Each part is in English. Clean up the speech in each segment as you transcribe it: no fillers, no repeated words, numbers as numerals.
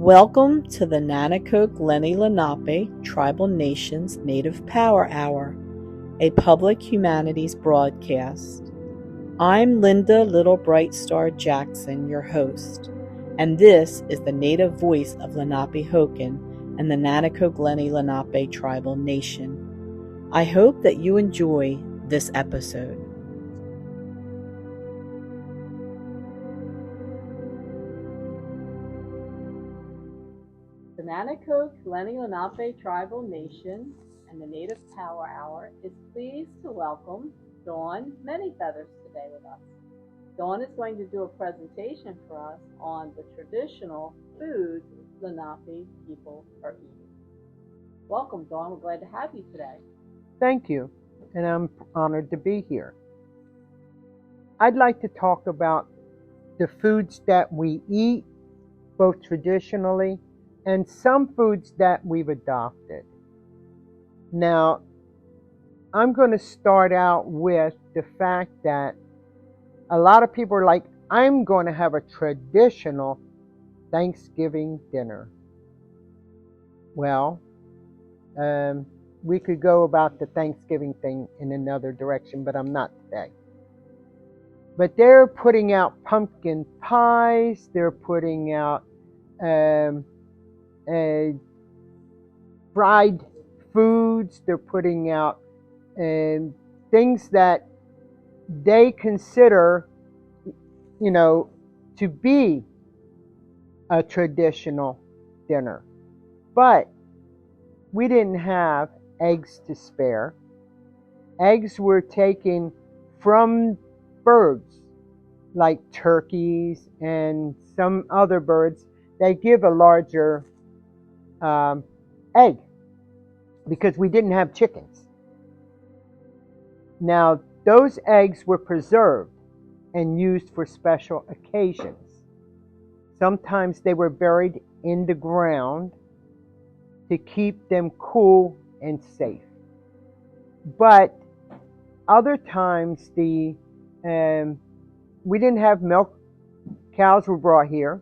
Welcome to the Lenape Tribal Nations Native Power Hour, a public humanities broadcast. I'm Linda Little Bright Star Jackson, your host, and this is the native voice of Lenape Hokan and the Lenape Tribal Nation. I hope that you enjoy this episode. The Lenape Tribal Nation and the Native Power Hour is pleased to welcome Dawn Manyfeathers today with us. Dawn is going to do a presentation for us on the traditional foods Lenape people are eating. Welcome, Dawn. We're glad to have you today. Thank you, and I'm honored to be here. I'd like to talk about the foods that we eat, both traditionally and some foods that we've adopted. Now, I'm going to start out with the fact that a lot of people are like, I'm going to have a traditional Thanksgiving dinner. Well, we could go about the Thanksgiving thing in another direction, but I'm not today. But they're putting out pumpkin pies, they're putting out fried foods, they're putting out things that they consider, to be a traditional dinner. But we didn't have eggs to spare. Eggs were taken from birds like turkeys and some other birds that give a larger egg, because we didn't have chickens. Now, those eggs were preserved and used for special occasions. Sometimes they were buried in the ground to keep them cool and safe. But other times we didn't have milk. Cows were brought here.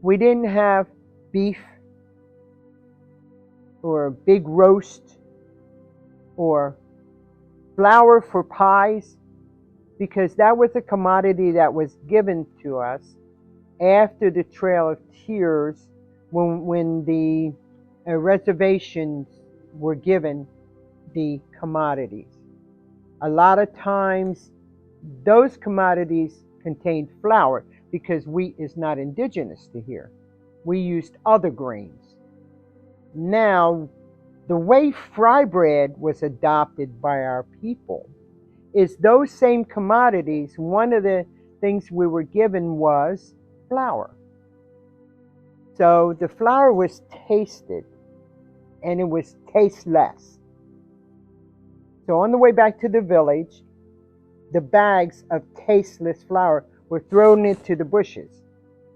We didn't have beef or a big roast or flour for pies, because that was a commodity that was given to us after the Trail of Tears, when the reservations were given the commodities. A lot of times those commodities contained flour, because wheat is not indigenous to here. We used other grains. Now, the way fry bread was adopted by our people is those same commodities. One of the things we were given was flour. So the flour was tasted, and it was tasteless. So on the way back to the village, the bags of tasteless flour were thrown into the bushes,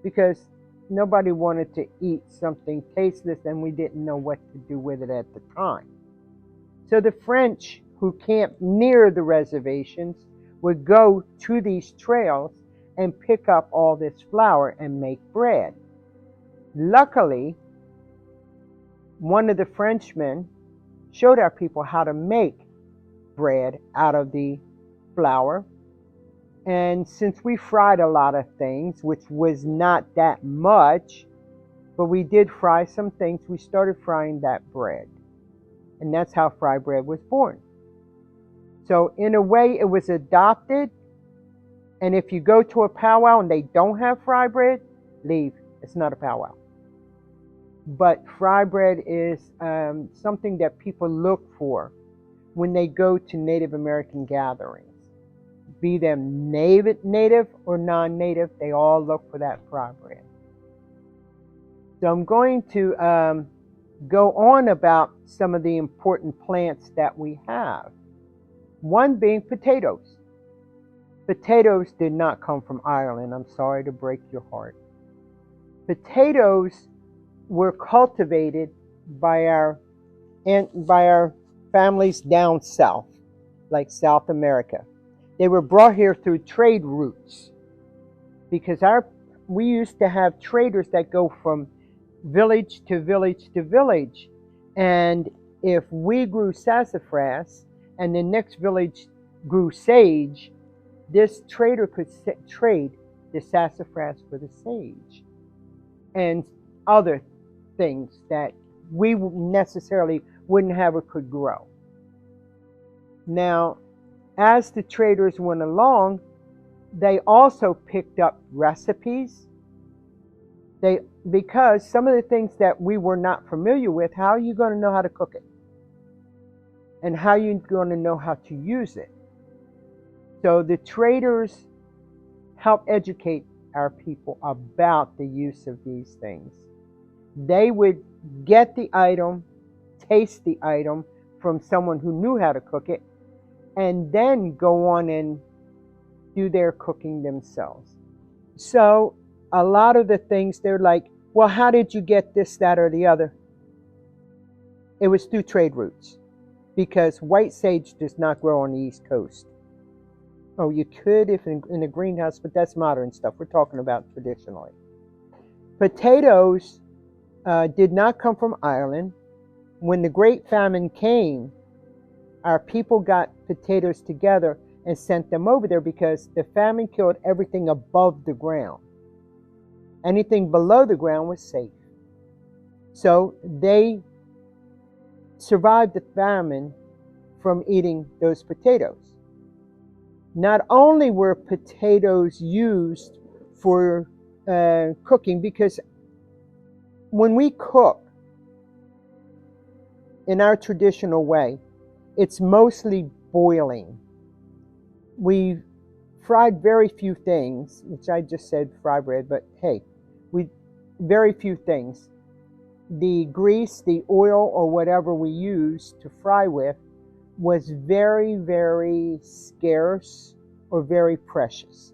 because nobody wanted to eat something tasteless, and we didn't know what to do with it at the time. So the French who camped near the reservations would go to these trails and pick up all this flour and make bread. Luckily, one of the Frenchmen showed our people how to make bread out of the flour. And since we fried a lot of things, which was not that much, but we did fry some things, we started frying that bread. And that's how fry bread was born. So in a way, it was adopted. And if you go to a powwow and they don't have fry bread, leave. It's not a powwow. But fry bread is something that people look for when they go to Native American gatherings. Be them native or non-native, they all look for that fry bread. So I'm going to go on about some of the important plants that we have. One being potatoes. Potatoes did not come from Ireland. I'm sorry to break your heart. Potatoes were cultivated by our families down south, like South America. They were brought here through trade routes, because our we used to have traders that go from village to village to village. And if we grew sassafras and the next village grew sage, this trader could trade the sassafras for the sage and other things that we necessarily wouldn't have or could grow. Now, as the traders went along, they also picked up recipes. Because some of the things that we were not familiar with, how are you going to know how to cook it? And how are you going to know how to use it? So the traders help educate our people about the use of these things. They would get the item, taste the item from someone who knew how to cook it, and then go on and do their cooking themselves. So a lot of the things, they're like, well, how did you get this, that, or the other? It was through trade routes, because white sage does not grow on the East Coast. Oh, you could if in a greenhouse, but that's modern stuff. We're talking about traditionally. Potatoes did not come from Ireland. When the Great Famine came, our people got potatoes together and sent them over there because the famine killed everything above the ground. Anything below the ground was safe. So they survived the famine from eating those potatoes. Not only were potatoes used for cooking, because when we cook in our traditional way, it's mostly boiling. We fried very few things, which I just said fry bread, but hey, very few things. The grease, the oil, or whatever we used to fry with was very, very scarce or very precious.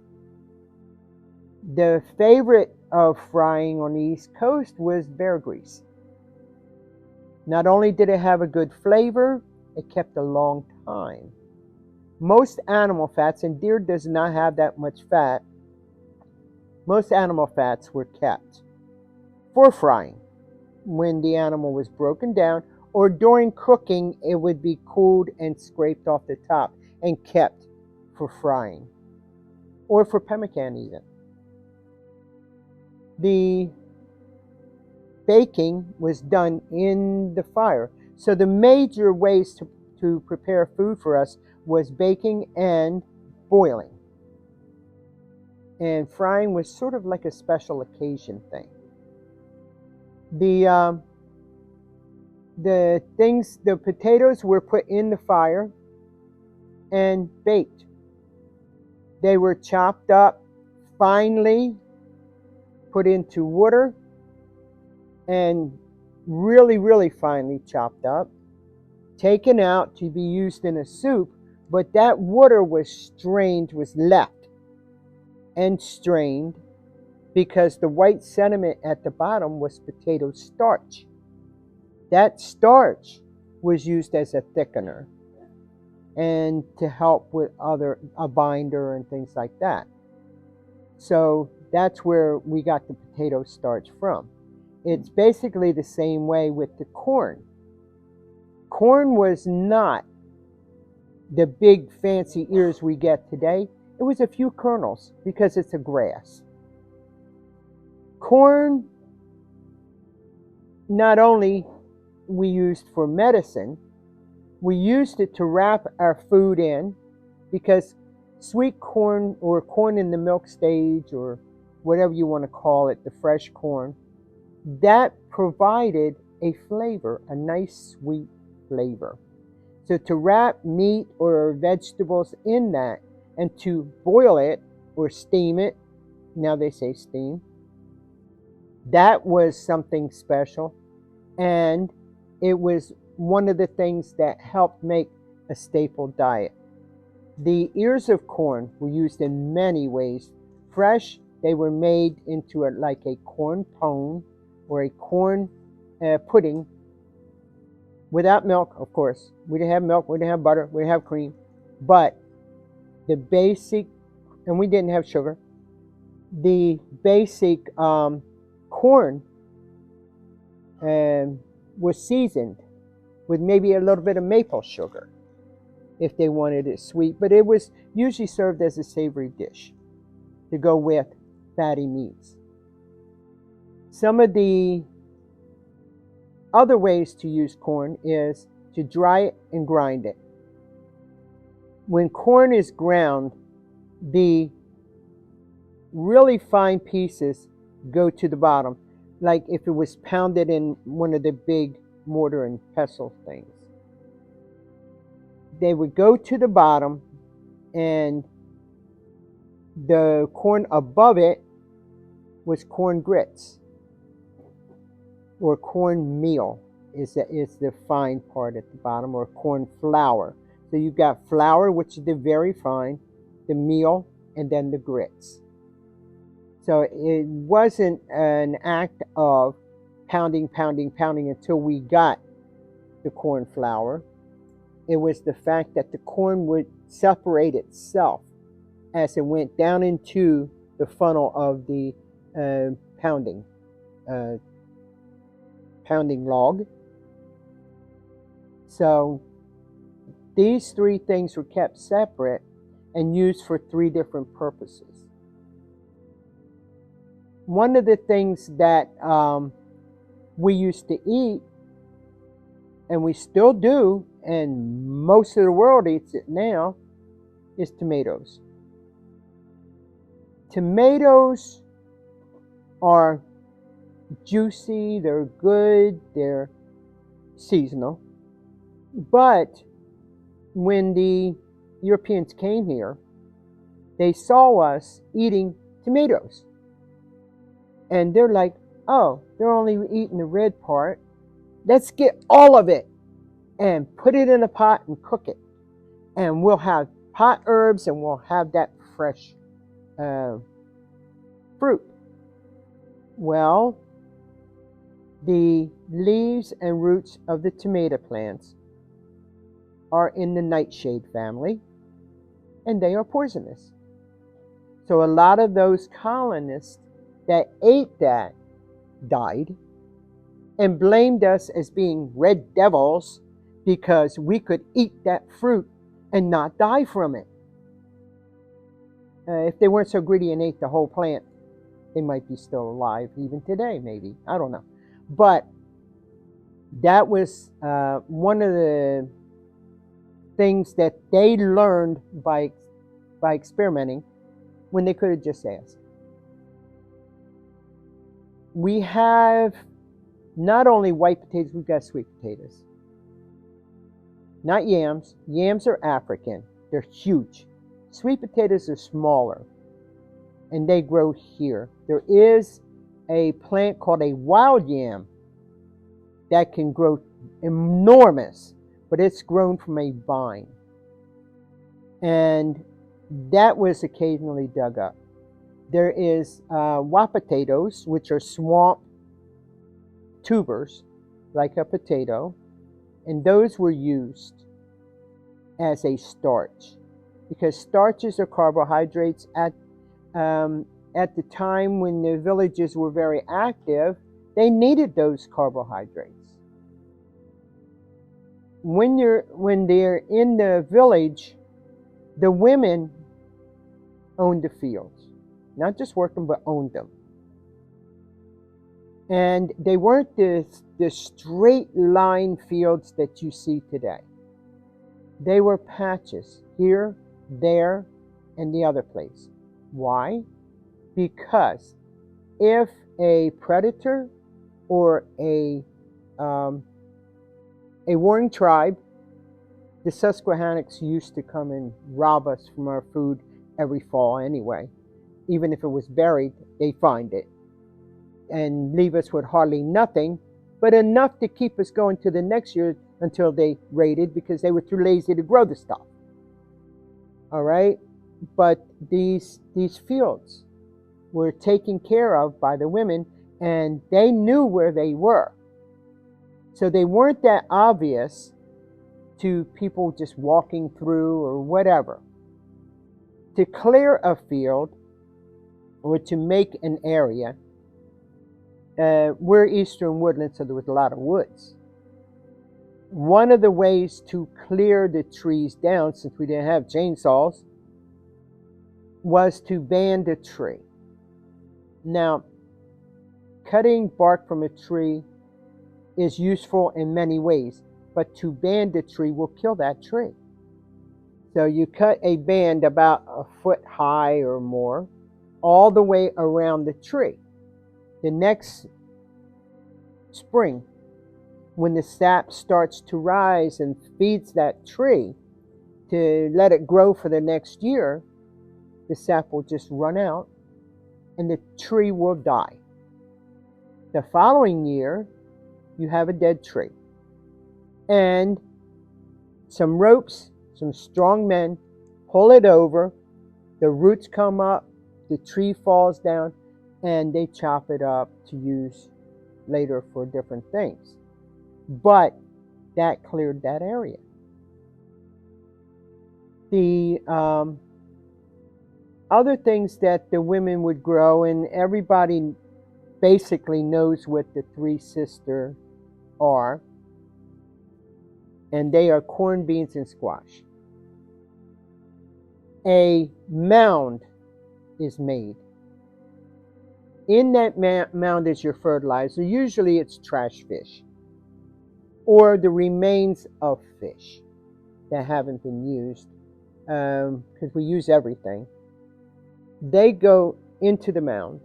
The favorite of frying on the East Coast was bear grease. Not only did it have a good flavor, it kept a long time. Most animal fats, and deer does not have that much fat, most animal fats were kept for frying. When the animal was broken down, or during cooking, it would be cooled and scraped off the top and kept for frying, or for pemmican even. The baking was done in the fire. So the major ways to prepare food for us was baking and boiling. And frying was sort of like a special occasion thing. The potatoes were put in the fire and baked. They were chopped up finely, put into water, and really, really finely chopped up, taken out to be used in a soup, but that water was left and strained, because the white sediment at the bottom was potato starch. That starch was used as a thickener and to help with a binder and things like that. So that's where we got the potato starch from. It's basically the same way with the corn. Corn was not the big fancy ears we get today. It was a few kernels because it's a grass. Corn, not only we used for medicine, we used it to wrap our food in, because sweet corn, or corn in the milk stage, or whatever you want to call it, the fresh corn, that provided a flavor, a nice sweet flavor. So to wrap meat or vegetables in that, and to boil it or steam it, now they say steam, that was something special. And it was one of the things that helped make a staple diet. The ears of corn were used in many ways. Fresh, they were made into like a corn pone or a corn pudding, without milk, of course. We didn't have milk, we didn't have butter, we didn't have cream, but the basic, and we didn't have sugar. the basic corn was seasoned with maybe a little bit of maple sugar if they wanted it sweet, but it was usually served as a savory dish to go with fatty meats. Some of the other ways to use corn is to dry it and grind it. When corn is ground, the really fine pieces go to the bottom, like if it was pounded in one of the big mortar and pestle things. They would go to the bottom, and the corn above it was corn grits, or corn meal is the fine part at the bottom, or corn flour. So you've got flour, which is the very fine, the meal, and then the grits. So it wasn't an act of pounding until we got the corn flour. It was the fact that the corn would separate itself as it went down into the funnel of the pounding log. So these three things were kept separate and used for three different purposes. One of the things that we used to eat, and we still do, and most of the world eats it now, is tomatoes. Tomatoes are juicy, they're good, they're seasonal. But when the Europeans came here, they saw us eating tomatoes. And they're like, oh, they're only eating the red part. Let's get all of it and put it in a pot and cook it. And we'll have pot herbs and we'll have that fresh fruit. Well, the leaves and roots of the tomato plants are in the nightshade family, and they are poisonous. So a lot of those colonists that ate that died and blamed us as being red devils because we could eat that fruit and not die from it. If they weren't so greedy and ate the whole plant, they might be still alive even today, maybe. I don't know. But that was one of the things that they learned by experimenting when they could have just asked. We have not only white potatoes, we've got sweet potatoes. Not yams. Yams are African. They're huge. Sweet potatoes are smaller, and they grow here. There is a plant called a wild yam that can grow enormous, but it's grown from a vine. And that was occasionally dug up. There is white potatoes, which are swamp tubers, like a potato, and those were used as a starch, because starches are carbohydrates. At the time when the villages were very active, they needed those carbohydrates. When they're in the village, the women owned the fields, not just worked them, but owned them. And they weren't the straight line fields that you see today. They were patches here, there, and the other place. Why? Because if a predator or a warring tribe, the Susquehannocks used to come and rob us from our food every fall anyway. Even if it was buried, they find it and leave us with hardly nothing, but enough to keep us going to the next year until they raided, because they were too lazy to grow the stuff. All right? But these fields were taken care of by the women, and they knew where they were. So they weren't that obvious to people just walking through or whatever. To clear a field or to make an area. We're eastern woodland, so there was a lot of woods. One of the ways to clear the trees down, since we didn't have chainsaws, was to band a tree. Now, cutting bark from a tree is useful in many ways, but to band a tree will kill that tree. So you cut a band about a foot high or more all the way around the tree. The next spring, when the sap starts to rise and feeds that tree to let it grow for the next year, the sap will just run out and the tree will die. The following year, you have a dead tree. And some ropes, some strong men pull it over, the roots come up, the tree falls down, and they chop it up to use later for different things. But that cleared that area. The other things that the women would grow, and everybody basically knows what the three sisters are, and they are corn, beans, and squash. A mound is made. In that mound is your fertilizer. Usually it's trash fish or the remains of fish that haven't been used, because we use everything. They go into the mound,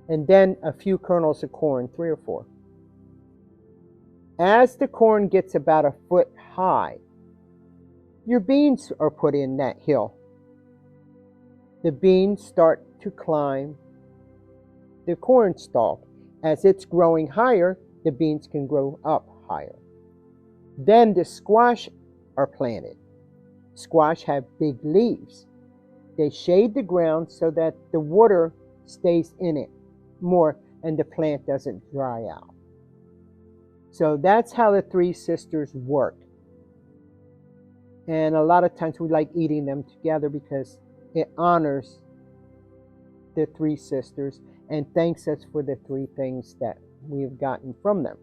and then a few kernels of corn, 3 or 4. As the corn gets about a foot high, your beans are put in that hill. The beans start to climb the corn stalk. As it's growing higher, the beans can grow up higher. Then the squash are planted. Squash have big leaves. They shade the ground so that the water stays in it more and the plant doesn't dry out. So that's how the three sisters work. And a lot of times we like eating them together because it honors the three sisters and thanks us for the 3 things that we have gotten from them.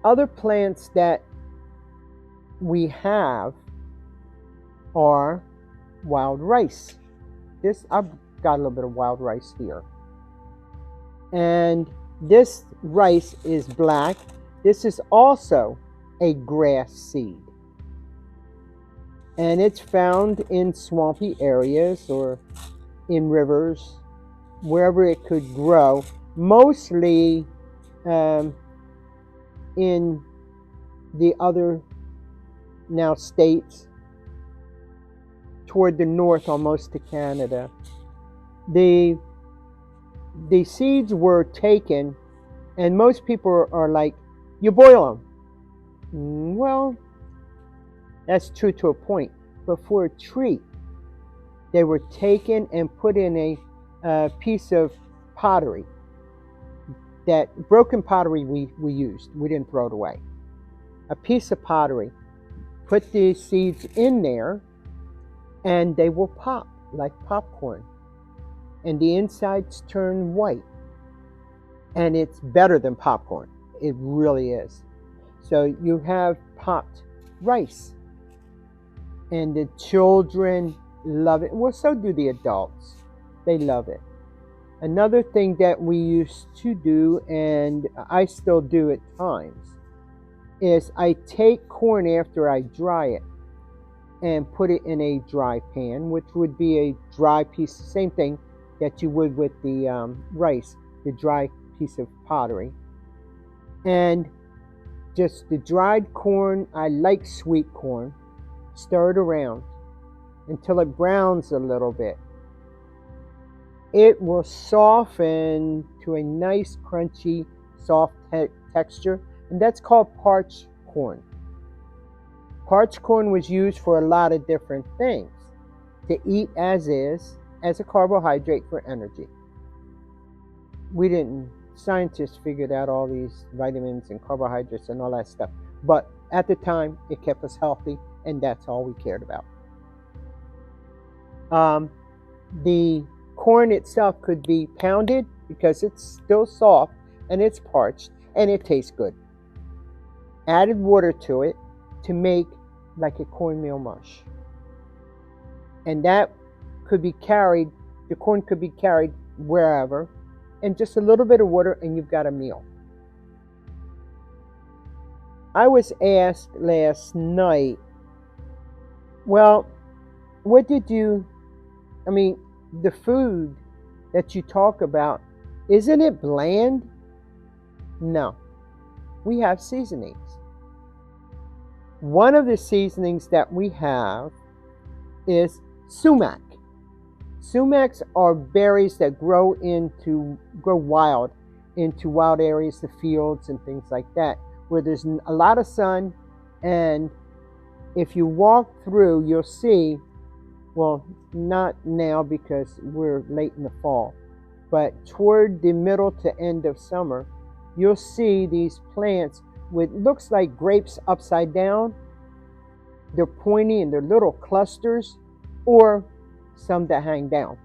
Other plants that we have are wild rice. I've got a little bit of wild rice here. And this rice is black. This is also a grass seed. And it's found in swampy areas or in rivers, wherever it could grow, mostly in the other now states toward the north, almost to Canada. The seeds were taken, and most people are like, you boil them. Well, that's true to a point, but for a treat, they were taken and put in a piece of pottery. That broken pottery we used. We didn't throw it away. A piece of pottery. Put the seeds in there, and they will pop like popcorn. And the insides turn white. And it's better than popcorn. It really is. So you have popped rice. And the children love it. Well, so do the adults. They love it. Another thing that we used to do, and I still do at times, is I take corn after I dry it and put it in a dry pan, which would be a dry piece, same thing that you would with the rice, the dry piece of pottery. And just the dried corn, I like sweet corn, stir it around until it browns a little bit. It will soften to a nice, crunchy, soft texture, and that's called parched corn. Parched corn was used for a lot of different things. To eat as is, as a carbohydrate for energy. Scientists figured out all these vitamins and carbohydrates and all that stuff. But at the time, it kept us healthy, and that's all we cared about. The corn itself could be pounded because it's still soft and it's parched and it tastes good. Added water to it to make like a cornmeal mush. And that could be carried, the corn could be carried wherever, and just a little bit of water and you've got a meal. I was asked last night, well, what did you, the food that you talk about, isn't it bland? No, we have seasonings. One of the seasonings that we have is sumac. Sumacs are berries that grow wild into wild areas, the fields and things like that, where there's a lot of sun. And if you walk through, you'll see, well, not now because we're late in the fall, but toward the middle to end of summer, you'll see these plants with, looks like grapes upside down. They're pointy and they're little clusters, or some that hang down.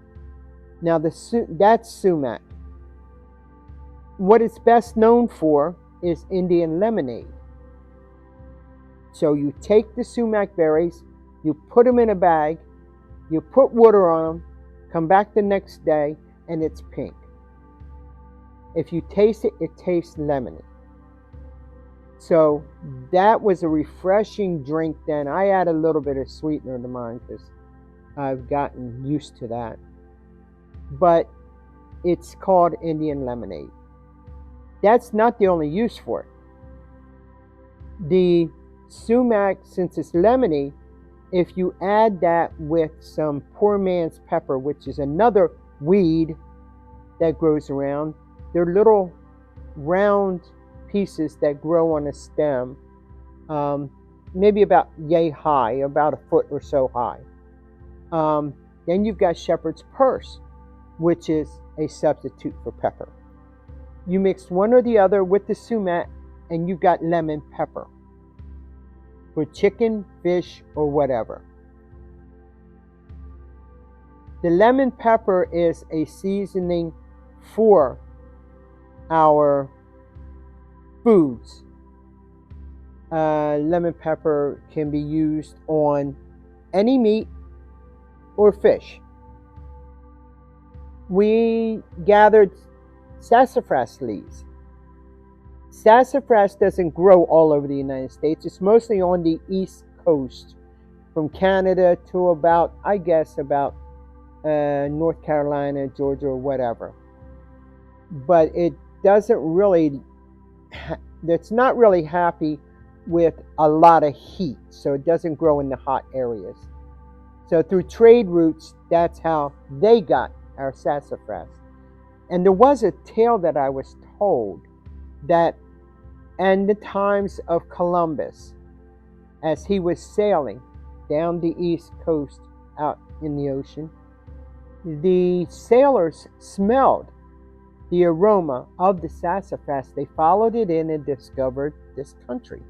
Now that's sumac. What it's best known for is Indian lemonade. So you take the sumac berries, you put them in a bag, you put water on them, come back the next day, and it's pink. If you taste it, it tastes lemony. So that was a refreshing drink then. I add a little bit of sweetener to mine because I've gotten used to that. But it's called Indian lemonade. That's not the only use for it. The sumac, since it's lemony, if you add that with some poor man's pepper, which is another weed that grows around, they're little round pieces that grow on a stem, maybe about yay high, about a foot or so high. Then you've got shepherd's purse, which is a substitute for pepper. You mix one or the other with the sumac, and you've got lemon pepper for chicken, fish, or whatever. The lemon pepper is a seasoning for our foods. Lemon pepper can be used on any meat or fish. We gathered sassafras leaves. Sassafras doesn't grow all over the United States. It's mostly on the East Coast, from Canada to about North Carolina, Georgia, or whatever. But it doesn't really, it's not really happy with a lot of heat, so it doesn't grow in the hot areas. So through trade routes, that's how they got our sassafras. And there was a tale that I was told that in the times of Columbus, as he was sailing down the East Coast out in the ocean, the sailors smelled the aroma of the sassafras. They followed it in and discovered this country.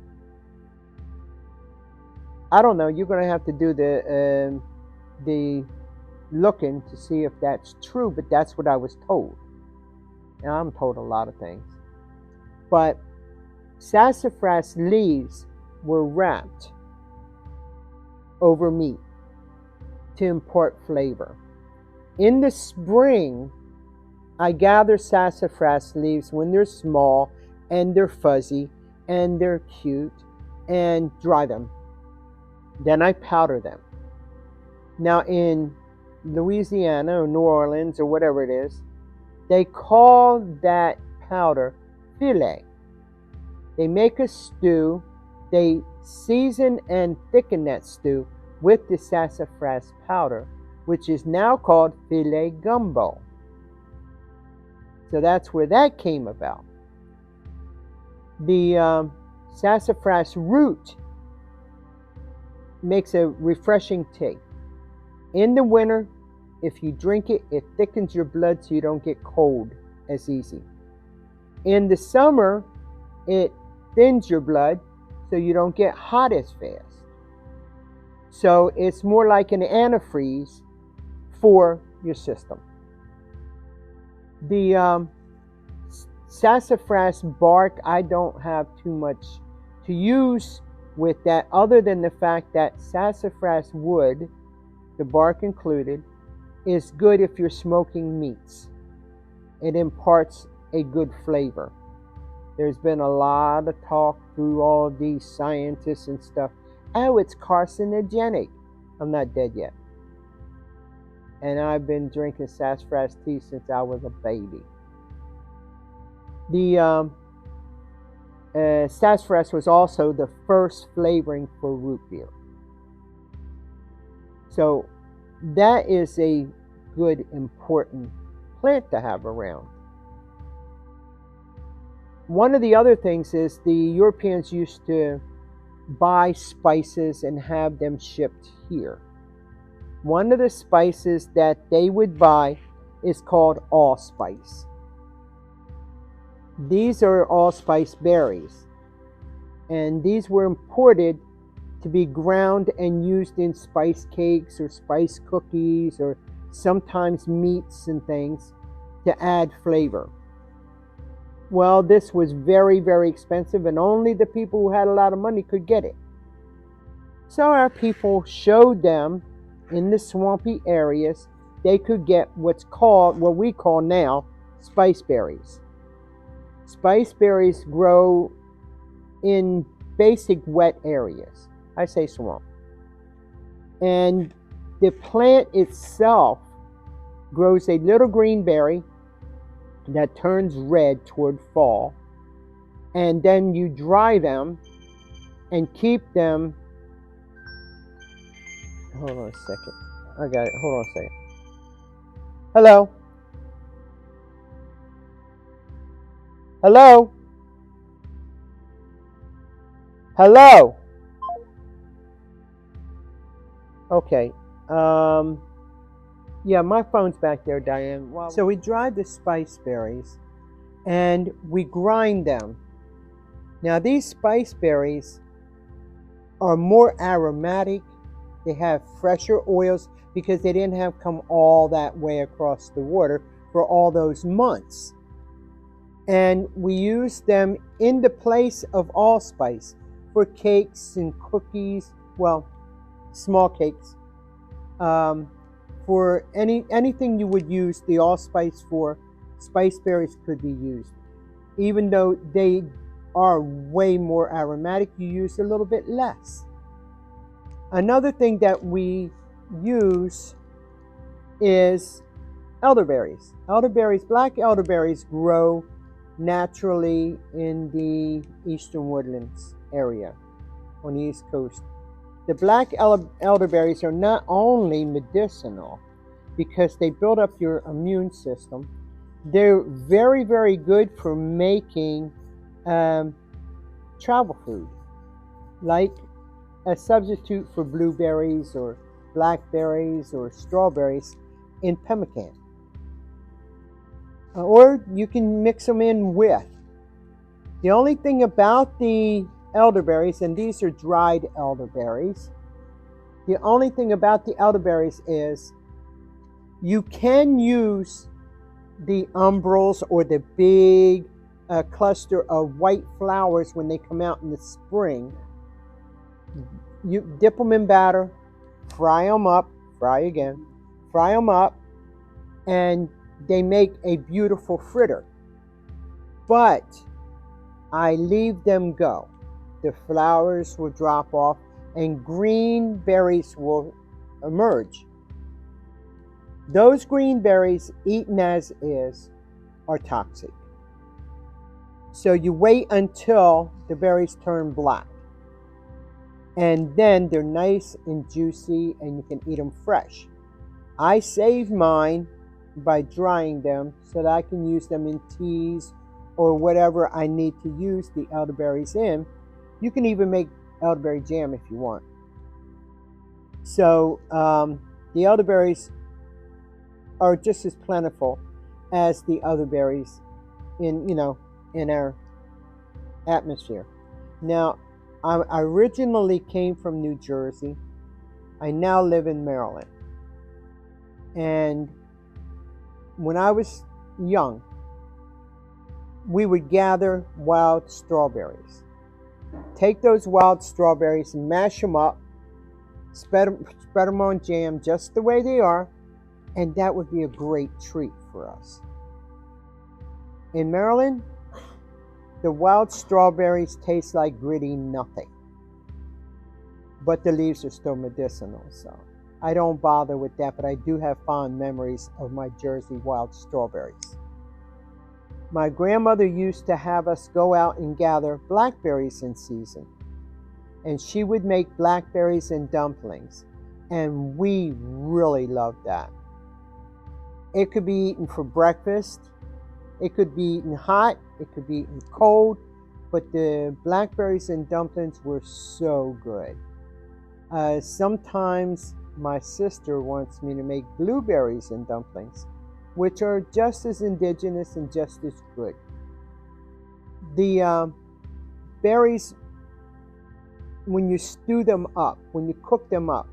I don't know. You're going to have to do the looking to see if that's true, but that's what I was told. And I'm told a lot of things. But sassafras leaves were wrapped over meat to impart flavor. In the spring, I gather sassafras leaves when they're small and they're fuzzy and they're cute and dry them. Then I powder them. Now in Louisiana or New Orleans or whatever it is, they call that powder filet. They make a stew. They season and thicken that stew with the sassafras powder, which is now called filet gumbo. So that's where that came about. The sassafras root makes a refreshing tea. In the winter, if you drink it, it thickens your blood so you don't get cold as easy. In the summer, it thins your blood so you don't get hot as fast. So it's more like an antifreeze for your system. The sassafras bark, I don't have too much to use with that, other than the fact that sassafras wood, the bark included, is good if you're smoking meats. It imparts a good flavor. There's been a lot of talk through all of these scientists and stuff. Oh, it's carcinogenic. I'm not dead yet. And I've been drinking sassafras tea since I was a baby. The sassafras was also the first flavoring for root beer. So that is a good, important plant to have around. One of the other things is the Europeans used to buy spices and have them shipped here. One of the spices that they would buy is called allspice. These are allspice berries, and these were imported to be ground and used in spice cakes or spice cookies or sometimes meats and things to add flavor. Well, this was very, very expensive, and only the people who had a lot of money could get it. So our people showed them in the swampy areas they could get what we call now spice berries. Spice berries grow in basic wet areas. I say swamp. And the plant itself grows a little green berry that turns red toward fall, and then you dry them and keep them. Hold on a second. I got it. Hold on a second. Hello? Hello? Hello? Okay. Yeah, my phone's back there, Diane. So we dry the spice berries and we grind them. Now these spice berries are more aromatic. They have fresher oils because they didn't have come all that way across the water for all those months. And we use them in the place of allspice for cakes and cookies, well, small cakes. For anything you would use the allspice for, spice berries could be used. Even though they are way more aromatic, you use a little bit less. Another thing that we use is elderberries. Elderberries, black elderberries grow naturally in the eastern woodlands area on the East Coast. The black elderberries are not only medicinal because they build up your immune system, they're very, very good for making travel food, like a substitute for blueberries or blackberries or strawberries in pemmican. Or you can mix them in with. The only thing about the elderberries, and these are dried elderberries, the only thing about the elderberries is you can use the umbels or the big cluster of white flowers when they come out in the spring. You dip them in batter, fry them up, fry them up, and they make a beautiful fritter. But I leave them go. The flowers will drop off and green berries will emerge. Those green berries, eaten as is, are toxic. So you wait until the berries turn black. And then they're nice and juicy and you can eat them fresh. I save mine by drying them so that I can use them in teas or whatever I need to use the elderberries in. You can even make elderberry jam if you want. So the elderberries are just as plentiful as the other berries in our atmosphere. Now, I originally came from New Jersey. I now live in Maryland. And when I was young, we would gather wild strawberries. Take those wild strawberries and mash them up, spread them on jam just the way they are, and that would be a great treat for us. In Maryland, the wild strawberries taste like gritty nothing, but the leaves are still medicinal, so I don't bother with that, but I do have fond memories of my Jersey wild strawberries. My grandmother used to have us go out and gather blackberries in season, and she would make blackberries and dumplings, and we really loved that. It could be eaten for breakfast, it could be eaten hot, it could be eaten cold, but the blackberries and dumplings were so good. Sometimes my sister wants me to make blueberries and dumplings, which are just as indigenous and just as good. The berries, when you stew them up, when you cook them up,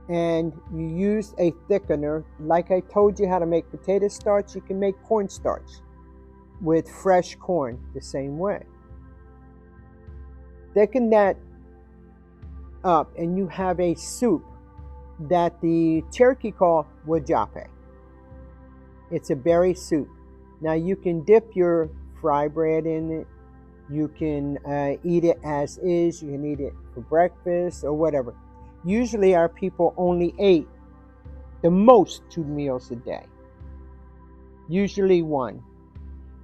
and you use a thickener, like I told you how to make potato starch, you can make cornstarch with fresh corn the same way. Thicken that up and you have a soup that the Cherokee call wajape. It's a berry soup. Now you can dip your fry bread in it. You can eat it as is. You can eat it for breakfast or whatever. Usually our people only ate the most 2 meals a day. Usually one.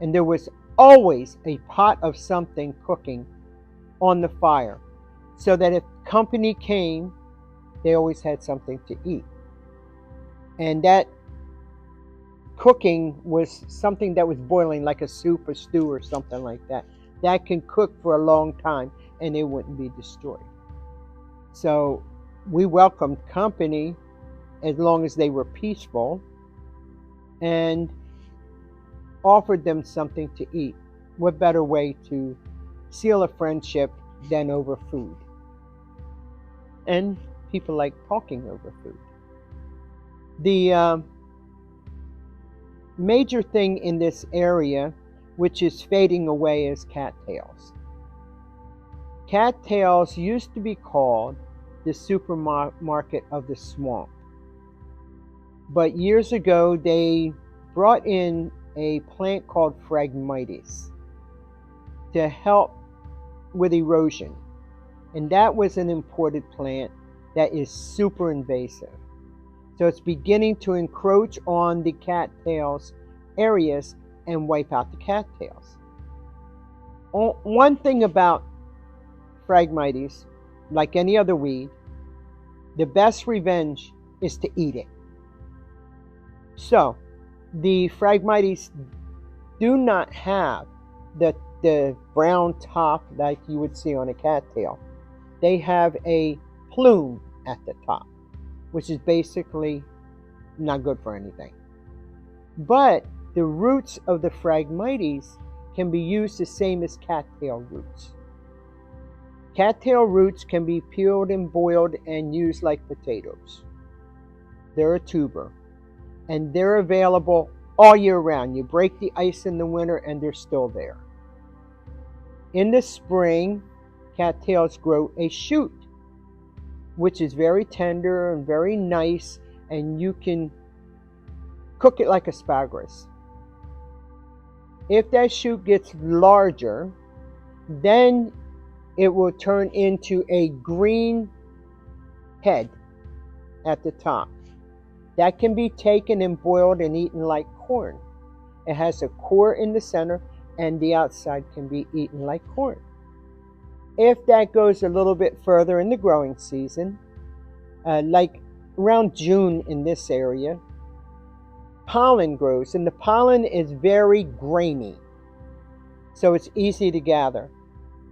And there was always a pot of something cooking on the fire, so that if company came, they always had something to eat. And that cooking was something that was boiling, like a soup or stew or something like that. That can cook for a long time and it wouldn't be destroyed. So we welcomed company as long as they were peaceful and offered them something to eat. What better way to seal a friendship than over food? And people like talking over food. The major thing in this area, which is fading away, is cattails. Cattails used to be called the supermarket of the swamp. But years ago, they brought in a plant called Phragmites to help with erosion. And that was an imported plant that is super invasive. So it's beginning to encroach on the cattails areas and wipe out the cattails. One thing about Phragmites, like any other weed, the best revenge is to eat it. So the Phragmites do not have the brown top like you would see on a cattail. They have a plume at the top, which is basically not good for anything. But the roots of the Phragmites can be used the same as cattail roots. Cattail roots can be peeled and boiled and used like potatoes. They're a tuber, and they're available all year round. You break the ice in the winter and they're still there. In the spring, cattails grow a shoot, which is very tender and very nice, and you can cook it like asparagus. If that shoot gets larger, then it will turn into a green head at the top. That can be taken and boiled and eaten like corn. It has a core in the center, and the outside can be eaten like corn. If that goes a little bit further in the growing season, like around June in this area, pollen grows, and the pollen is very grainy, so it's easy to gather.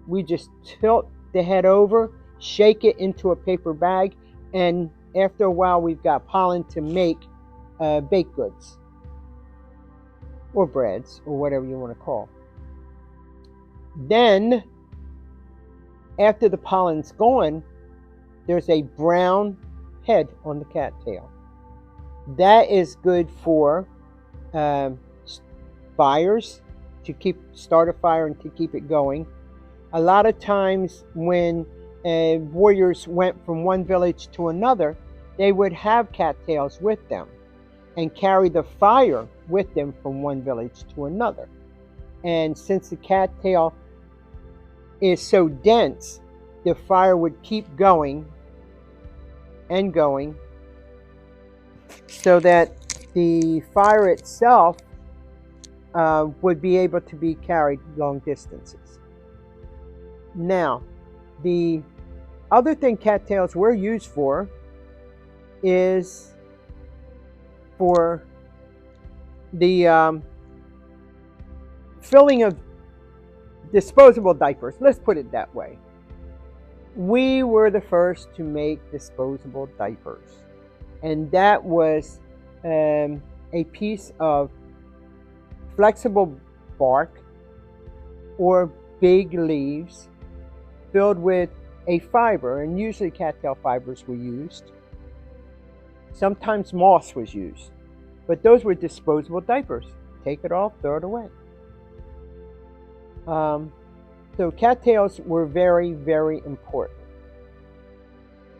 We just tilt the head over, shake it into a paper bag, and after a while we've got pollen to make baked goods or breads or whatever you want to call. Then after the pollen's gone, there's a brown head on the cattail. That is good for um, fires, to start a fire and to keep it going. A lot of times when warriors went from one village to another, they would have cattails with them and carry the fire with them from one village to another. And since the cattail is so dense, the fire would keep going and going, so that the fire itself would be able to be carried long distances. Now, the other thing cattails were used for is for the filling of disposable diapers. Let's put it that way. We were the first to make disposable diapers, and that was a piece of flexible bark or big leaves filled with a fiber, and usually cattail fibers were used. Sometimes moss was used, but those were disposable diapers. Take it off, throw it away. So cattails were very, very important,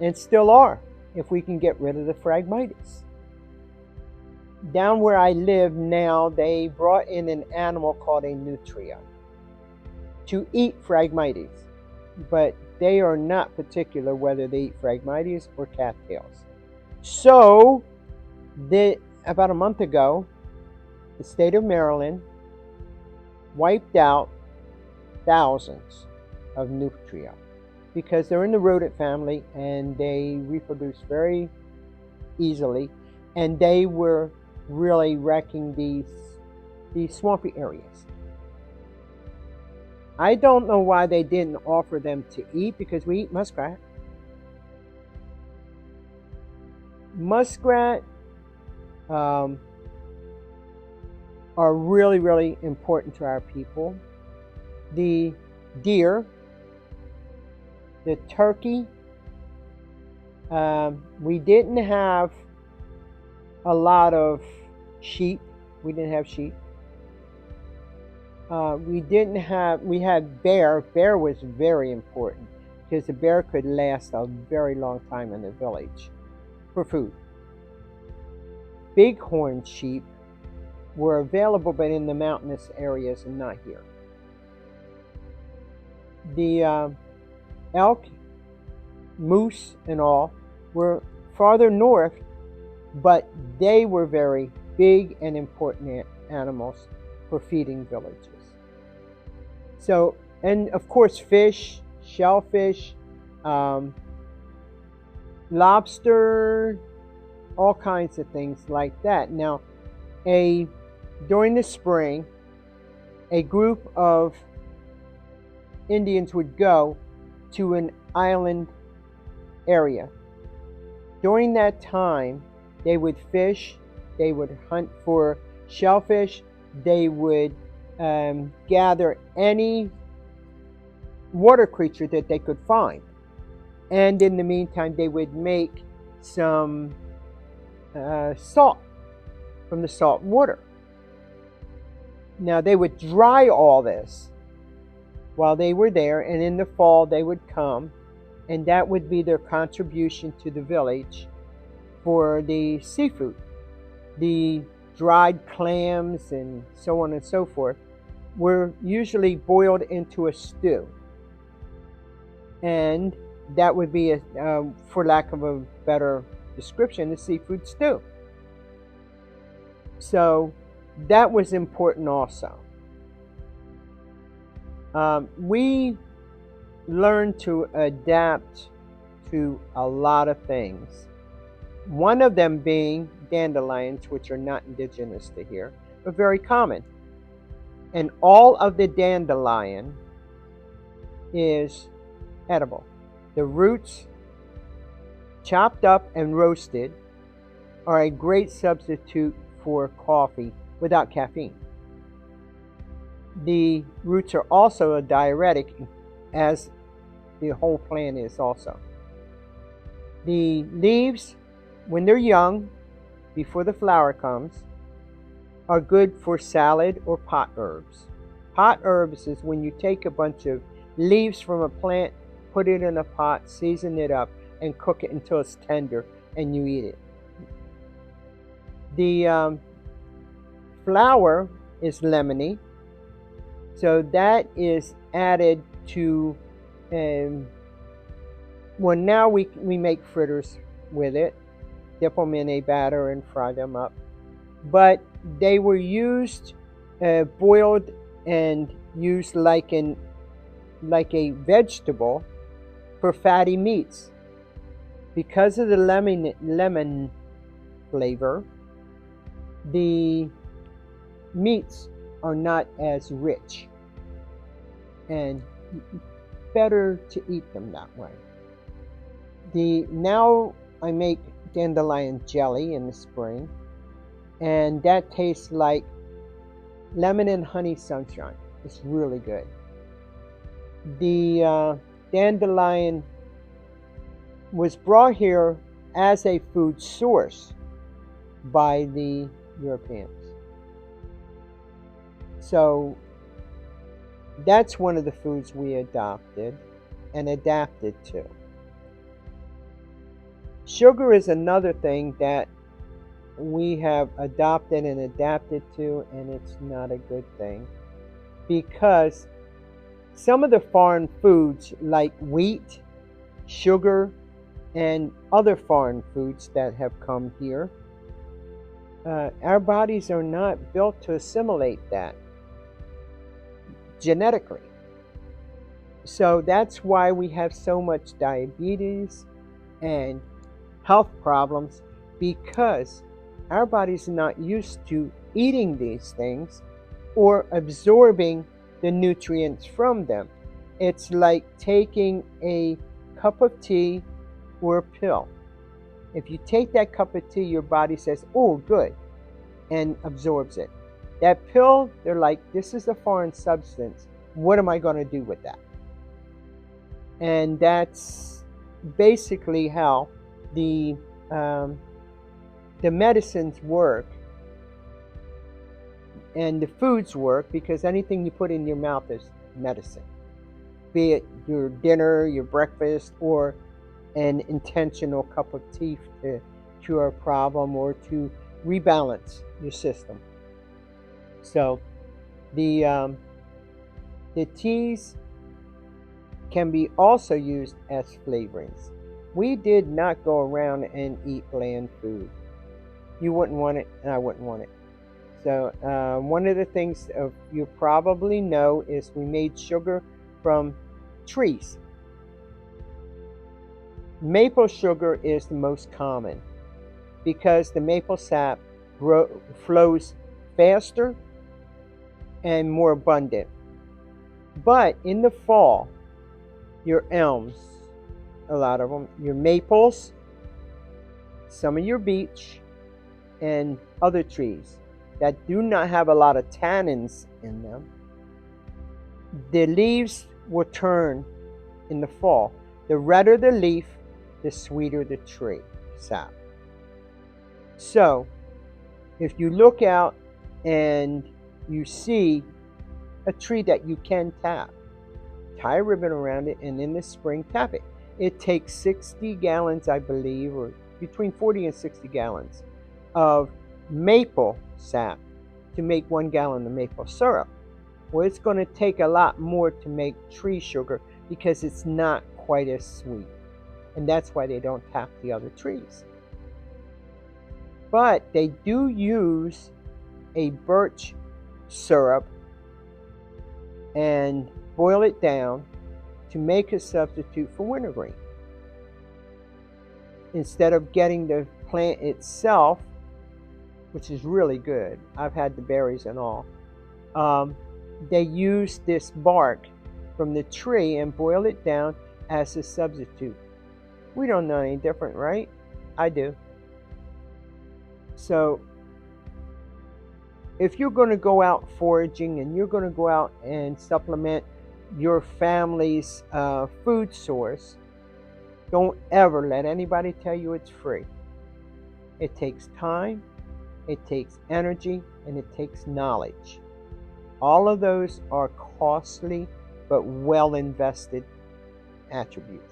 and still are, if we can get rid of the Phragmites. Down where I live now, they brought in an animal called a nutria to eat Phragmites, but they are not particular whether they eat Phragmites or cattails. So, about a month ago, the state of Maryland wiped out thousands of nutria because they're in the rodent family and they reproduce very easily, and they were really wrecking these swampy areas. I don't know why they didn't offer them to eat, because we eat muskrat. Muskrat are really, really important to our people. The deer, the turkey. We didn't have a lot of sheep. We didn't have sheep. We had bear. Bear was very important because the bear could last a very long time in the village for food. Bighorn sheep were available, but in the mountainous areas and not here. The elk, moose, and all were farther north, but they were very big and important animals for feeding villages. So, and of course, fish, shellfish, lobster, all kinds of things like that. Now, during the spring, a group of Indians would go to an island area. During that time, they would fish, they would hunt for shellfish, they would gather any water creature that they could find. And in the meantime, they would make some salt from the salt water. Now, they would dry all this while they were there, and in the fall they would come, and that would be their contribution to the village for the seafood. The dried clams and so on and so forth were usually boiled into a stew, and that would be, for lack of a better description, the seafood stew. So that was important also. We learned to adapt to a lot of things. One of them being dandelions, which are not indigenous to here, but very common. And all of the dandelion is edible. The roots, chopped up and roasted, are a great substitute for coffee without caffeine. The roots are also a diuretic, as the whole plant is also. The leaves, when they're young, before the flower comes are good for salad or pot herbs. Pot herbs is when you take a bunch of leaves from a plant, put it in a pot, season it up, and cook it until it's tender, and you eat it. The flower is lemony, so that is added to, well, now we make fritters with it, dip them in a batter and fry them up. But they were used, boiled and used like a vegetable for fatty meats. Because of the lemon flavor, the meats are not as rich and better to eat them that way. Now I make dandelion jelly in the spring, and that tastes like lemon and honey sunshine. It's really good. The dandelion was brought here as a food source by the Europeans. So that's one of the foods we adopted and adapted to. Sugar is another thing that we have adopted and adapted to, and it's not a good thing, because some of the foreign foods like wheat, sugar, and other foreign foods that have come here, our bodies are not built to assimilate that genetically. So that's why we have so much diabetes and health problems, because our body's not used to eating these things or absorbing the nutrients from them. It's like taking a cup of tea or a pill. If you take that cup of tea, your body says, "Oh, good," and absorbs it. That pill, they're like, "This is a foreign substance. What am I going to do with that?" And that's basically how the medicines work and the foods work, because anything you put in your mouth is medicine, be it your dinner, your breakfast, or an intentional cup of tea to cure a problem or to rebalance your system. So the teas can be also used as flavorings. We did not go around and eat bland food. You wouldn't want it, and I wouldn't want it. So one of the things you probably know is we made sugar from trees. Maple sugar is the most common because the maple sap flows faster and more abundant. But in the fall, your elms, a lot of them, your maples, some of your beech, and other trees that do not have a lot of tannins in them, the leaves will turn in the fall. The redder the leaf, the sweeter the tree sap. So if you look out and you see a tree that you can tap, tie a ribbon around it, and in the spring tap it. It takes 60 gallons, I believe, or between 40 and 60 gallons of maple sap to make 1 gallon of maple syrup. Well, it's going to take a lot more to make tree sugar because it's not quite as sweet. And that's why they don't tap the other trees. But they do use a birch syrup and boil it down to make a substitute for wintergreen. Instead of getting the plant itself, which is really good, I've had the berries and all, they use this bark from the tree and boil it down as a substitute. We don't know any different, right? I do. So if you're going to go out foraging and you're going to go out and supplement your family's food source, don't ever let anybody tell you it's free. It takes time, it takes energy, and it takes knowledge. All of those are costly but well invested attributes.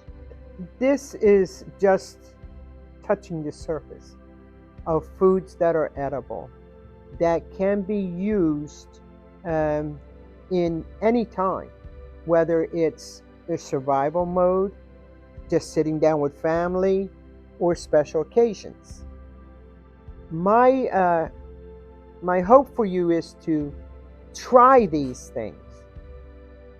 This is just touching the surface of foods that are edible, that can be used in any time, whether it's a survival mode, just sitting down with family, or special occasions. My my hope for you is to try these things,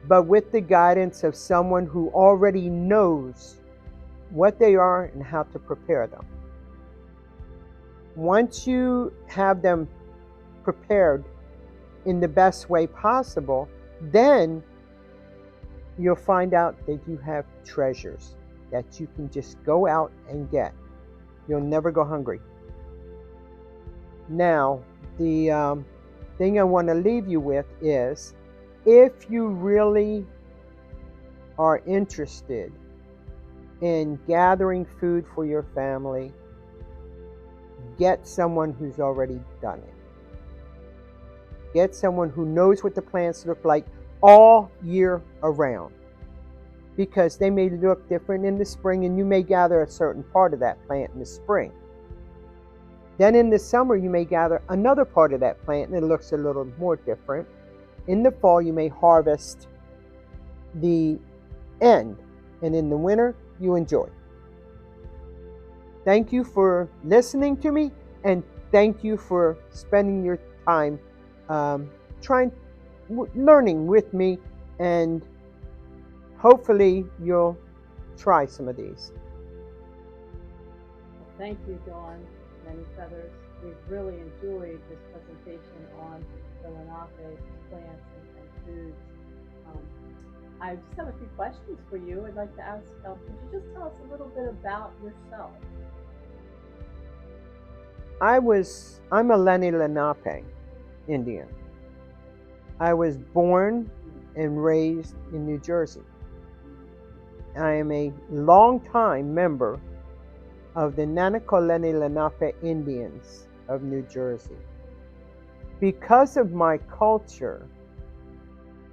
but with the guidance of someone who already knows what they are and how to prepare them. Once you have them prepared in the best way possible, then you'll find out that you have treasures that you can just go out and get. You'll never go hungry. Now, the thing I want to leave you with is, if you really are interested in gathering food for your family, get someone who's already done it. Get someone who knows what the plants look like all year around, because they may look different in the spring, and you may gather a certain part of that plant in the spring. Then in the summer, you may gather another part of that plant, and it looks a little more different. In the fall, you may harvest the end, and in the winter, you enjoy. Thank you for listening to me, and thank you for spending your time learning with me, and hopefully you'll try some of these. Well, thank you, Dawn. Manyfeathers. We've really enjoyed this presentation on the Lenape plants and foods. I just have a few questions for you. I'd like to ask, could you just tell us a little bit about yourself? I'm a Lenape Indian. I was born and raised in New Jersey. I am a longtime member of the Nanakoleni Lenape Indians of New Jersey. Because of my culture,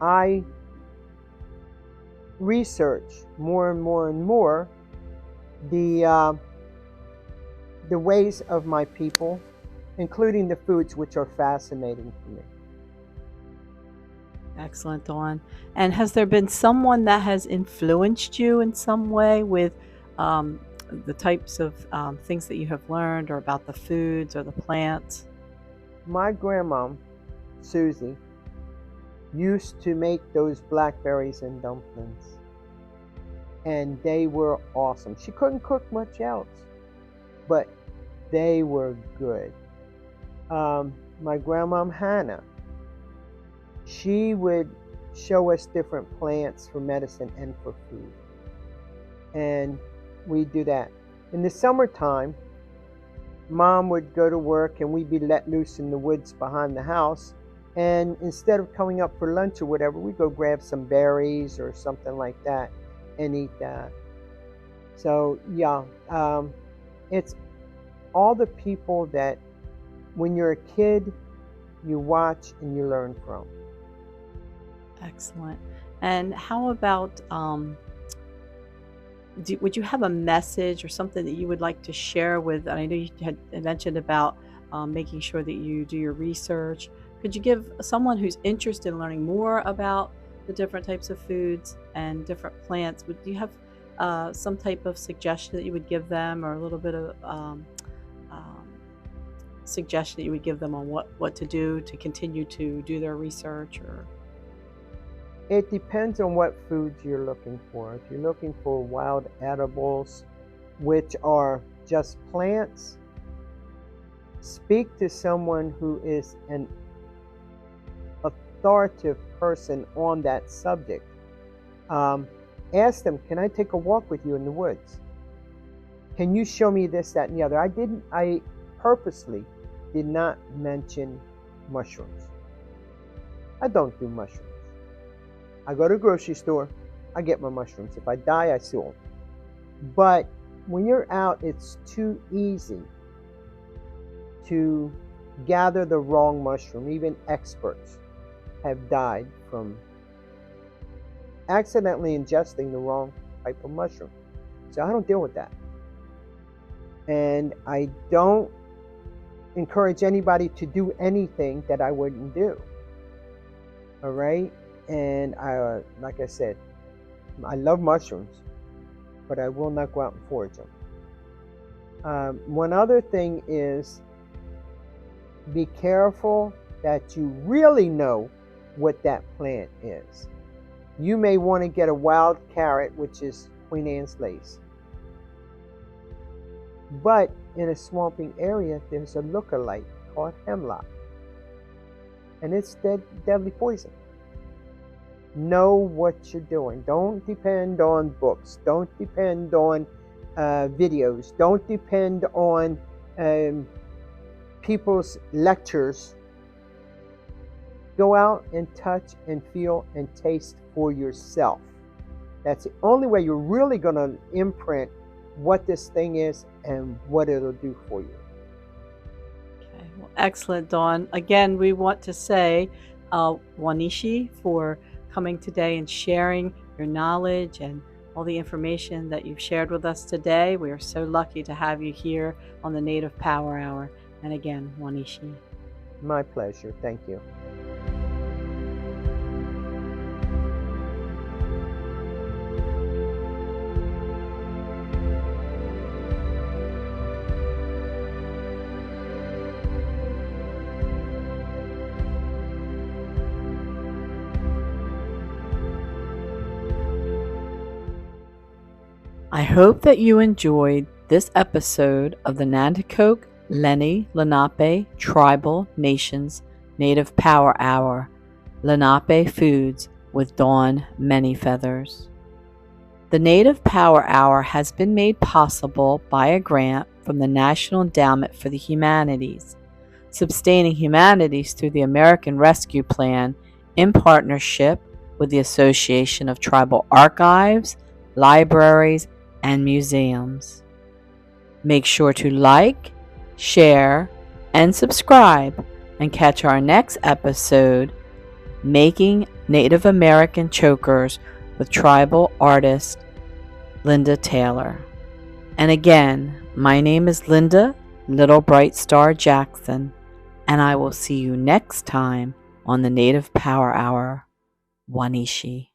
I research more and more and more the ways of my people, including the foods, which are fascinating to me. Excellent, Dawn. And has there been someone that has influenced you in some way with the types of things that you have learned, or about the foods or the plants? My grandma, Susie, used to make those blackberries and dumplings, and they were awesome. She couldn't cook much else, but they were good. My grandma Hannah, she would show us different plants for medicine and for food, and we do that. In the summertime, Mom would go to work and we'd be let loose in the woods behind the house, and instead of coming up for lunch or whatever, we'd go grab some berries or something like that and eat that. So yeah, it's all the people that when you're a kid you watch and you learn from. Excellent. And how about, would you have a message or something that you would like to share with, I know you had mentioned about making sure that you do your research. Could you give someone who's interested in learning more about the different types of foods and different plants, would you have some type of suggestion that you would give them, or a little bit of suggestion that you would give them on what to do to continue to do their research? Or It depends on what foods you're looking for. If you're looking for wild edibles, which are just plants, speak to someone who is an authoritative person on that subject. Ask them, can I take a walk with you in the woods? Can you show me this, that, and the other? I purposely did not mention mushrooms. I don't do mushrooms. I go to the grocery store, I get my mushrooms. If I die, I sue them. But when you're out, it's too easy to gather the wrong mushroom. Even experts have died from accidentally ingesting the wrong type of mushroom. So I don't deal with that. And I don't encourage anybody to do anything that I wouldn't do. All right? And like I said, I love mushrooms, but I will not go out and forage them. One other thing is, be careful that you really know what that plant is. You may want to get a wild carrot, which is Queen Anne's lace. But in a swamping area, there's a lookalike called hemlock. And it's deadly poison. Know what you're doing. Don't depend on books. Don't depend on videos. Don't depend on people's lectures. Go out and touch and feel and taste for yourself. That's the only way you're really going to imprint what this thing is and what it'll do for you. Okay, well, excellent, Dawn. Again, we want to say Wanishi for coming today and sharing your knowledge and all the information that you've shared with us today. We are so lucky to have you here on the Native Power Hour. And again, Wanishi. My pleasure. Thank you. I hope that you enjoyed this episode of the Nanticoke, Lenni, Lenape Tribal Nations Native Power Hour, Lenape Foods with Dawn Manyfeathers. The Native Power Hour has been made possible by a grant from the National Endowment for the Humanities, Sustaining Humanities through the American Rescue Plan in partnership with the Association of Tribal Archives, Libraries, and Museums. Make sure to like, share, and subscribe, and catch our next episode, Making Native American Chokers with tribal artist Linda Taylor. And again, my name is Linda Little Bright Star Jackson, and I will see you next time on the Native Power Hour. Wanishi.